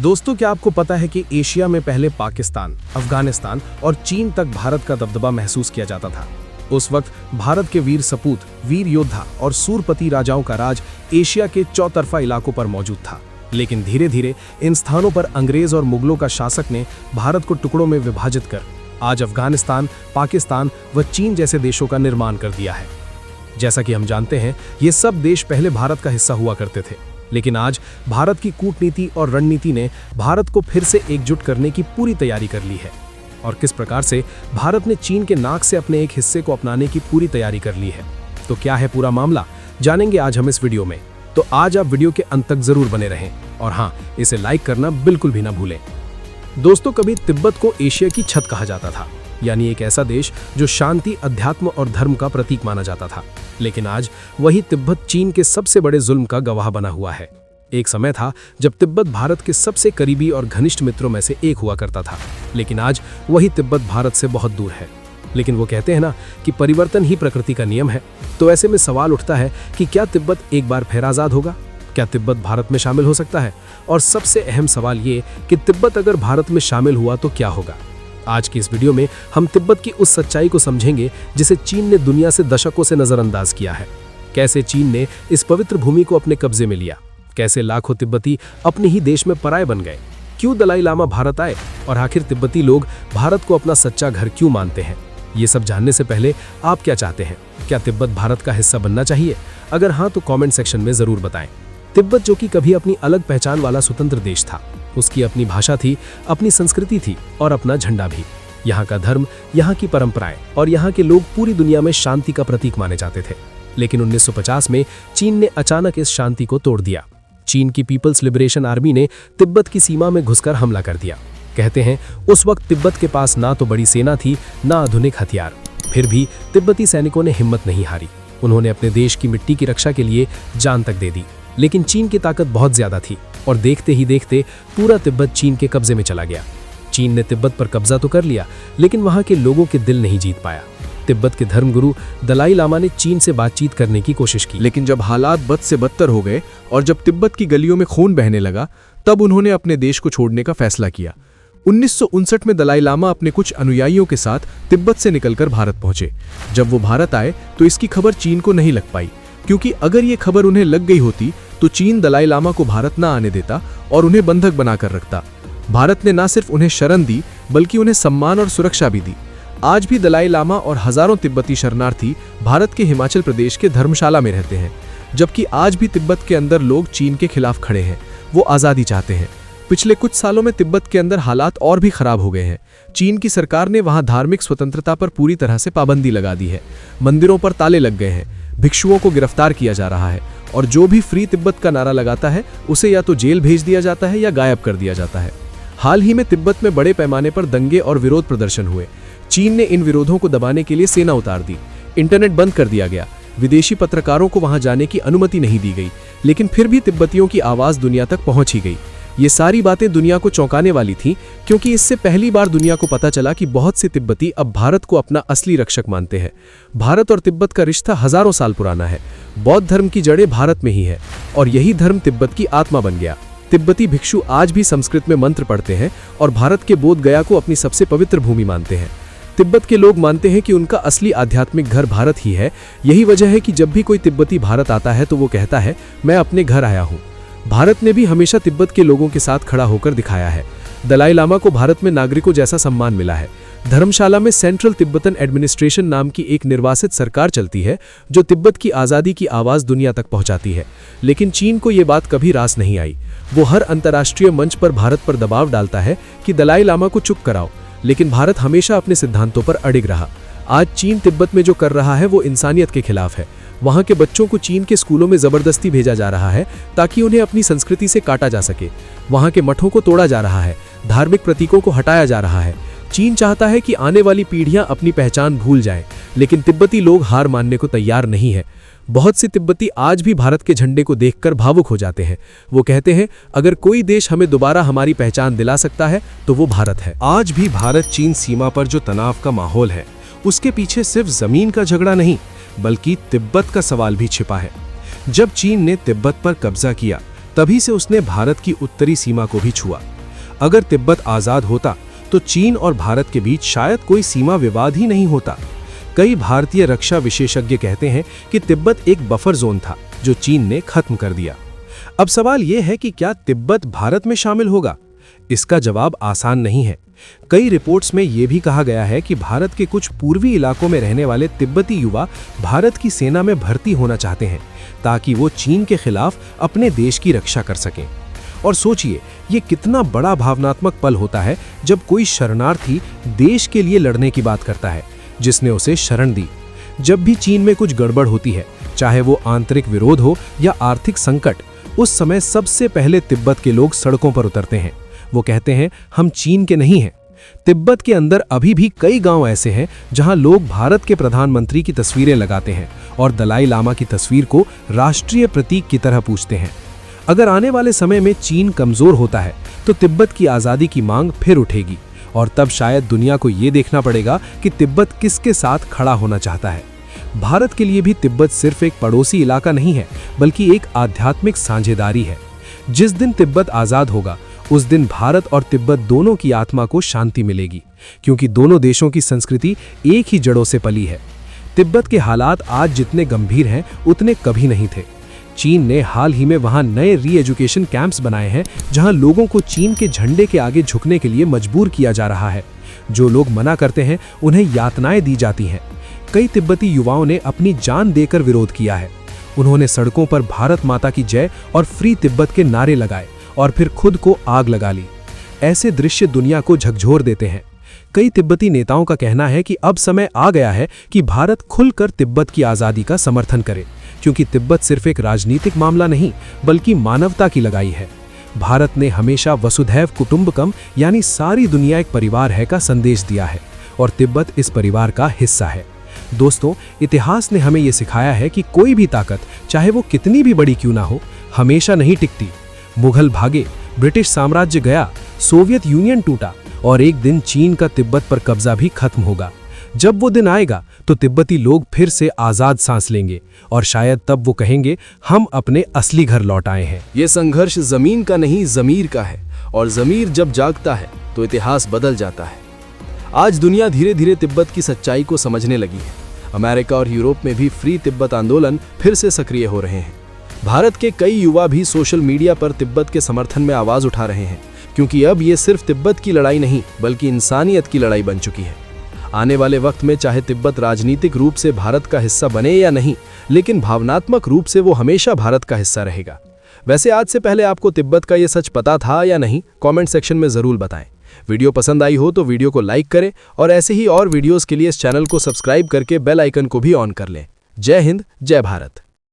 दोस्तों, क्या आपको पता है कि एशिया में पहले पाकिस्तान, अफगानिस्तान और चीन तक भारत का दबदबा महसूस किया जाता था। उस वक्त भारत के वीर सपूत, वीर योद्धा और सूरपति राजाओं का राज एशिया के चौतरफा इलाकों पर मौजूद था। लेकिन धीरे धीरे इन स्थानों पर अंग्रेज और मुगलों का शासक ने भारत को टुकड़ों में विभाजित कर आज अफगानिस्तान, पाकिस्तान व चीन जैसे देशों का निर्माण कर दिया है। जैसा कि हम जानते हैं, ये सब देश पहले भारत का हिस्सा हुआ करते थे, लेकिन आज भारत की कूटनीति और रणनीति ने भारत को फिर से एकजुट करने की पूरी तैयारी कर ली है। और किस प्रकार से भारत ने चीन के नाक से अपने एक हिस्से को अपनाने की पूरी तैयारी कर ली है। तो क्या है पूरा मामला, जानेंगे आज हम इस वीडियो में। तो आज आप वीडियो के अंत तक जरूर बने रहें और हाँ, इसे लाइक करना बिल्कुल भी ना भूलें। दोस्तों, कभी तिब्बत को एशिया की छत कहा जाता था, यानी एक ऐसा देश जो शांति, अध्यात्म और धर्म का प्रतीक माना जाता था। लेकिन आज वही तिब्बत चीन के सबसे बड़े जुल्म का गवाह बना हुआ है। एक समय था जब तिब्बत भारत के सबसे करीबी और घनिष्ठ मित्रों में से एक हुआ करता था, लेकिन आज वही तिब्बत भारत से बहुत दूर है। लेकिन वो कहते हैं ना कि परिवर्तन ही प्रकृति का नियम है। तो ऐसे में सवाल उठता है कि क्या तिब्बत एक बार फिर आज़ाद होगा? क्या तिब्बत भारत में शामिल हो सकता है? और सबसे अहम सवाल ये कि तिब्बत अगर भारत में शामिल हुआ तो क्या होगा? आज की इस वीडियो में हम तिब्बत की उस सच्चाई को समझेंगे जिसे चीन ने दुनिया से दशकों से नजरअंदाज किया है। कैसे चीन ने इस पवित्र भूमि को अपने कब्जे में लिया, कैसे लाखों तिब्बती अपने ही देश में पराये बन गए, क्यों दलाई लामा भारत आए और आखिर तिब्बती लोग भारत को अपना सच्चा घर क्यों मानते हैं। ये सब जानने से पहले आप क्या चाहते हैं? क्या तिब्बत भारत का हिस्सा बनना चाहिए? अगर हाँ, तो कॉमेंट सेक्शन में जरूर बताएं। तिब्बत, जो कि कभी अपनी अलग पहचान वाला स्वतंत्र देश था, उसकी अपनी भाषा थी, अपनी संस्कृति थी और अपना झंडा भी। यहाँ का धर्म, यहाँ की परंपराएं और यहाँ के लोग पूरी दुनिया में शांति का प्रतीक माने जाते थे। लेकिन 1950 में चीन ने अचानक इस शांति को तोड़ दिया। चीन की पीपल्स लिबरेशन आर्मी ने तिब्बत की सीमा में घुसकर हमला कर दिया। कहते हैं उस वक्त तिब्बत के पास ना तो बड़ी सेना थी, ना आधुनिक हथियार। फिर भी तिब्बती सैनिकों ने हिम्मत नहीं हारी। उन्होंने अपने देश की मिट्टी की रक्षा के लिए जान तक दे दी। लेकिन चीन की ताकत बहुत ज्यादा थी और देखते ही देखते पूरा तिब्बत चीन के कब्जे में चला गया। चीन ने तिब्बत पर कब्जा तो कर लिया, लेकिन वहां के लोगों के दिल नहीं जीत पाया। तिब्बत के धर्मगुरु दलाई लामा ने चीन से बातचीत करने की कोशिश की, लेकिन जब हालात बद से बदतर हो गए और जब तिब्बत की गलियों में खून बहने लगा, तब उन्होंने अपने देश को छोड़ने का फैसला किया। 1959 में दलाई लामा अपने कुछ अनुयायियों के साथ तिब्बत से निकलकर भारत पहुंचे। जब वो भारत आए तो इसकी खबर चीन को नहीं लग पाई, क्योंकि अगर ये खबर उन्हें लग गई होती तो चीन दलाई लामा को भारत न आने देता और उन्हें बंधक बनाकर रखता। भारत ने न सिर्फ उन्हें शरण दी, बल्कि उन्हें सम्मान और सुरक्षा भी दी। आज भी दलाई लामा और हजारों तिब्बती शरणार्थी भारत के हिमाचल प्रदेश के धर्मशाला में रहते हैं। जबकि आज भी तिब्बत के अंदर लोग चीन के खिलाफ खड़े हैं, वो आज़ादी चाहते हैं। पिछले कुछ सालों में तिब्बत के अंदर हालात और भी खराब हो गए हैं। चीन की सरकार ने वहां धार्मिक स्वतंत्रता पर पूरी तरह से पाबंदी लगा दी है। मंदिरों पर ताले लग गए हैं, भिक्षुओं को गिरफ्तार किया जा रहा है और जो भी फ्री तिब्बत का नारा लगाता है उसे या तो जेल भेज दिया जाता है या गायब कर दिया जाता है। हाल ही में तिब्बत में बड़े पैमाने पर दंगे और विरोध प्रदर्शन हुए। चीन ने इन विरोधों को दबाने के लिए सेना उतार दी, इंटरनेट बंद कर दिया गया, विदेशी पत्रकारों को वहां जाने की अनुमति नहीं दी गई। लेकिन फिर भी तिब्बतियों की आवाज दुनिया तक पहुंच ही गई। ये सारी बातें दुनिया को चौंकाने वाली थी, क्योंकि इससे पहली बार दुनिया को पता चला कि बहुत से तिब्बती अब भारत को अपना असली रक्षक मानते हैं। भारत और तिब्बत का रिश्ता हजारों साल पुराना है। बौद्ध धर्म की जड़ें भारत में ही है और यही धर्म तिब्बत की आत्मा बन गया। तिब्बती भिक्षु आज भी संस्कृत में मंत्र पढ़ते हैं और भारत के बोध गया को अपनी सबसे पवित्र भूमि मानते हैं। तिब्बत के लोग मानते हैं कि उनका असली आध्यात्मिक घर भारत ही है। यही वजह है कि जब भी कोई तिब्बती भारत आता है तो वो कहता है, मैं अपने घर आया हूँ। भारत ने भी हमेशा तिब्बत के लोगों के साथ खड़ा होकर दिखाया है। दलाई लामा को भारत में नागरिकों जैसा सम्मान मिला है। धर्मशाला में सेंट्रल तिब्बतन एडमिनिस्ट्रेशन नाम की एक निर्वासित सरकार चलती है, जो तिब्बत की आज़ादी की आवाज़ दुनिया तक पहुंचाती है। लेकिन चीन को ये बात कभी रास नहीं आई। वो हर अंतर्राष्ट्रीय मंच पर भारत पर दबाव डालता है कि दलाई लामा को चुप कराओ, लेकिन भारत हमेशा अपने सिद्धांतों पर अडिग रहा। आज चीन तिब्बत में जो कर रहा है वो इंसानियत के खिलाफ है। वहाँ के बच्चों को चीन के स्कूलों में जबरदस्ती भेजा जा रहा है ताकि उन्हें अपनी संस्कृति से काटा जा सके। वहाँ के मठों को तोड़ा जा रहा है, धार्मिक प्रतीकों को हटाया जा रहा है। चीन चाहता है कि आने वाली पीढ़ियां अपनी पहचान भूल जाएं, लेकिन तिब्बती लोग हार मानने को तैयार नहीं है। बहुत से तिब्बती आज भी भारत के झंडे को देखकर भावुक हो जाते हैं। वो कहते हैं, अगर कोई देश हमें दोबारा हमारी पहचान दिला सकता है तो वो भारत है। आज भी भारत चीन सीमा पर जो तनाव का माहौल है, उसके पीछे सिर्फ जमीन का झगड़ा नहीं, बल्कि तिब्बत का सवाल भी छिपा है। जब चीन ने तिब्बत पर कब्जा किया तभी से उसने भारत की उत्तरी सीमा को भी छुआ। अगर तिब्बत आज़ाद होता तो चीन और भारत के बीच शायद कोई सीमा विवाद ही नहीं होता। कई भारतीय रक्षा विशेषज्ञ कहते हैं कि तिब्बत एक बफर जोन था जो चीन ने खत्म कर दिया। अब सवाल यह है कि क्या तिब्बत भारत में शामिल होगा? इसका जवाब आसान नहीं है। कई रिपोर्ट्स में यह भी कहा गया है कि भारत के कुछ पूर्वी इलाकों में रहने वाले तिब्बती युवा भारत की सेना में भर्ती होना चाहते हैं ताकि वो चीन के खिलाफ अपने देश की रक्षा कर सकें। और सोचिए, ये कितना बड़ा भावनात्मक पल होता है जब कोई शरणार्थी देश के लिए लड़ने की बात करता है जिसने उसे शरण दी। जब भी चीन में कुछ गड़बड़ होती है, चाहे वो आंतरिक विरोध हो या आर्थिक संकट, उस समय सबसे पहले तिब्बत के लोग सड़कों पर उतरते हैं। वो कहते हैं, हम चीन के नहीं हैं। तिब्बत के अंदर अभी भी कई गांव ऐसे हैं जहां लोग भारत के प्रधानमंत्री की तस्वीरें लगाते हैं और दलाई लामा की तस्वीर को राष्ट्रीय प्रतीक की तरह पूजते हैं। अगर आने वाले समय में चीन कमजोर होता है तो तिब्बत की आज़ादी की मांग फिर उठेगी और तब शायद दुनिया को ये देखना पड़ेगा कि तिब्बत किसके साथ खड़ा होना चाहता है। भारत के लिए भी तिब्बत सिर्फ एक पड़ोसी इलाका नहीं है, बल्कि एक आध्यात्मिक साझेदारी है। जिस दिन तिब्बत आज़ाद होगा उस दिन भारत और तिब्बत दोनों की आत्मा को शांति मिलेगी, क्योंकि दोनों देशों की संस्कृति एक ही जड़ों से पली है। तिब्बत के हालात आज जितने गंभीर हैं उतने कभी नहीं थे। चीन ने हाल ही में वहां नए री एजुकेशन कैंप्स बनाए हैं जहां लोगों को चीन के झंडे के आगे झुकने के लिए मजबूर किया जा रहा है। जो लोग मना करते हैं उन्हें यातनाएं दी जाती हैं। कई तिब्बती युवाओं ने अपनी जान देकर विरोध किया है। उन्होंने सड़कों पर भारत माता की जय और फ्री तिब्बत के नारे लगाए और फिर खुद को आग लगा ली। ऐसे दृश्य दुनिया को झकझोर देते हैं। कई तिब्बती नेताओं का कहना है कि अब समय आ गया है कि भारत खुलकर तिब्बत की आज़ादी का समर्थन करे, क्योंकि तिब्बत सिर्फ एक राजनीतिक मामला नहीं बल्कि मानवता की लड़ाई है। भारत ने हमेशा वसुधैव कुटुंबकम यानी सारी दुनिया एक परिवार है का संदेश दिया है और तिब्बत इस परिवार का हिस्सा है। दोस्तों, इतिहास ने हमें यह सिखाया है कि कोई भी ताकत, चाहे वो कितनी भी बड़ी क्यों ना हो, हमेशा नहीं टिकती। मुगल भागे, ब्रिटिश साम्राज्य गया, सोवियत यूनियन टूटा और एक दिन चीन का तिब्बत पर कब्जा भी खत्म होगा। जब वो दिन आएगा तो तिब्बती लोग फिर से आज़ाद सांस लेंगे और शायद तब वो कहेंगे, हम अपने असली घर लौट आए हैं। ये संघर्ष जमीन का नहीं, ज़मीर का है, और ज़मीर जब जागता है तो इतिहास बदल जाता है। आज दुनिया धीरे धीरे तिब्बत की सच्चाई को समझने लगी है। अमेरिका और यूरोप में भी फ्री तिब्बत आंदोलन फिर से सक्रिय हो रहे हैं। भारत के कई युवा भी सोशल मीडिया पर तिब्बत के समर्थन में आवाज़ उठा रहे हैं, क्योंकि अब ये सिर्फ तिब्बत की लड़ाई नहीं बल्कि इंसानियत की लड़ाई बन चुकी है। आने वाले वक्त में चाहे तिब्बत राजनीतिक रूप से भारत का हिस्सा बने या नहीं, लेकिन भावनात्मक रूप से वो हमेशा भारत का हिस्सा रहेगा। वैसे आज से पहले आपको तिब्बत का ये सच पता था या नहीं, कमेंट सेक्शन में ज़रूर बताएं। वीडियो पसंद आई हो तो वीडियो को लाइक करें और ऐसे ही और वीडियोस के लिए इस चैनल को सब्सक्राइब करके बेल आइकन को भी ऑन कर लें। जय हिंद, जय भारत।